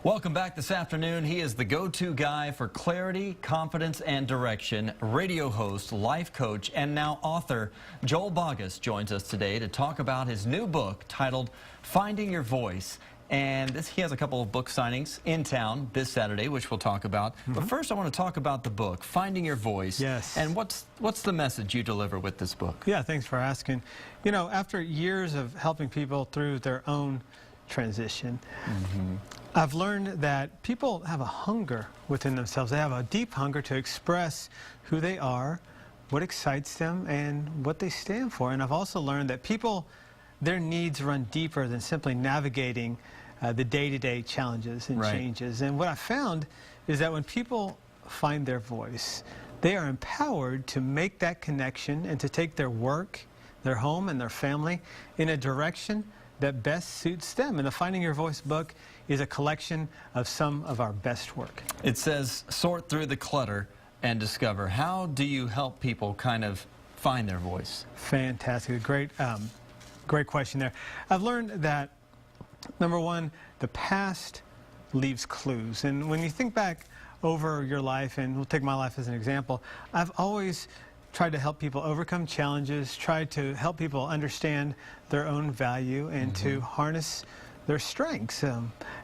Welcome back this afternoon. He is the go-to guy for clarity, confidence, and direction. Radio host, life coach, and now author Joel Boggess joins us today to talk about his new book titled Finding Your Voice. And he has a couple of book signings in town this Saturday, which we'll talk about. But first, I want to talk about the book, Finding Your Voice. Yes. And what's the message you deliver with this book? Yeah, thanks for asking. You know, after years of helping people through their own transition, I've learned that people have a hunger within themselves. They have a deep hunger to express who they are, what excites them, and what they stand for. And I've also learned that people, their needs run deeper than simply navigating the day-to-day challenges and changes. And what I found is that when people find their voice, they are empowered to make that connection and to take their work, their home, and their family in a direction that best suits them. And the Finding Your Voice book is a collection of some of our best work. It says, sort through the clutter and discover. How do you help people kind of find their voice? Fantastic. Great question there. I've learned that, number one, the past leaves clues. And when you think back over your life, and we'll take my life as an example, I've always tried to help people overcome challenges, tried to help people understand their own value and to harness their strengths.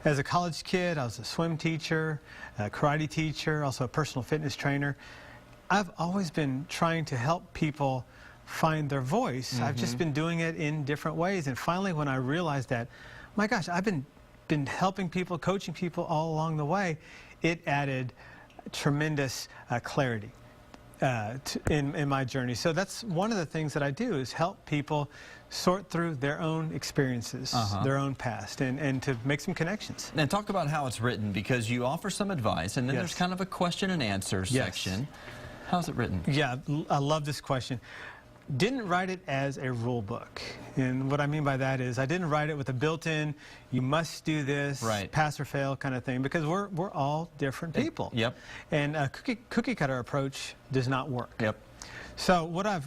As a college kid, I was a swim teacher, a karate teacher, also a personal fitness trainer. I've always been trying to help people find their voice. I've just been doing it in different ways. And finally, when I realized that, my gosh, I've been helping people, coaching people all along the way, it added tremendous clarity in my journey. So that's one of the things that I do, is help people sort through their own experiences, their own past, and to make some connections. And talk about how it's written, because you offer some advice, and then there's kind of a question and answer section. How's it written? Yeah, I love this question. Didn't write it as a rule book. And what I mean by that is I didn't write it with a built-in, you must do this, pass or fail kind of thing, because we're all different people. And a cookie cutter approach does not work. So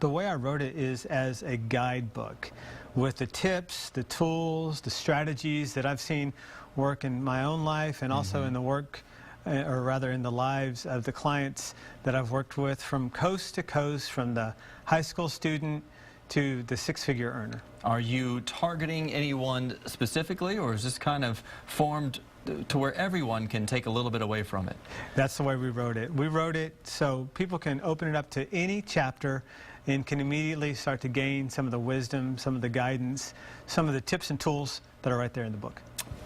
the way I wrote it is as a guidebook with the tips, the tools, the strategies that I've seen work in my own life and also in the work, or rather in the lives of the clients that I've worked with from coast to coast, from the high school student to the six-figure earner. Are you targeting anyone specifically, or is this kind of formed to where everyone can take a little bit away from it? That's the way we wrote it. We wrote it so people can open it up to any chapter and can immediately start to gain some of the wisdom, some of the guidance, some of the tips and tools that are right there in the book.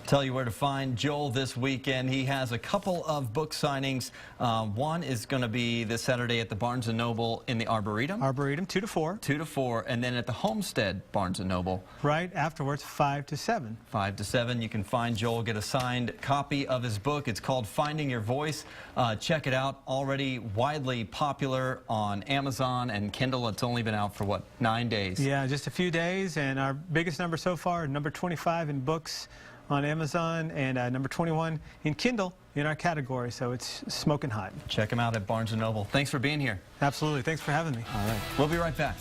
Tell you where to find Joel this weekend. He has a couple of book signings. One is going to be this Saturday at the Barnes & Noble in the Arboretum. Arboretum, 2 to 4. 2 to 4, and then at the Homestead Barnes & Noble. Right afterwards, 5 to 7. 5 to 7. You can find Joel, get a signed copy of his book. It's called Finding Your Voice. Check it out. Already widely popular on Amazon and Kindle. It's only been out for, what, 9 days? Yeah, just a few days, and our biggest number so far, number 25 in books on Amazon, and number 21 in Kindle in our category, so it's smoking hot. Check them out at Barnes & Noble. Thanks for being here. Absolutely. Thanks for having me. All right. We'll be right back.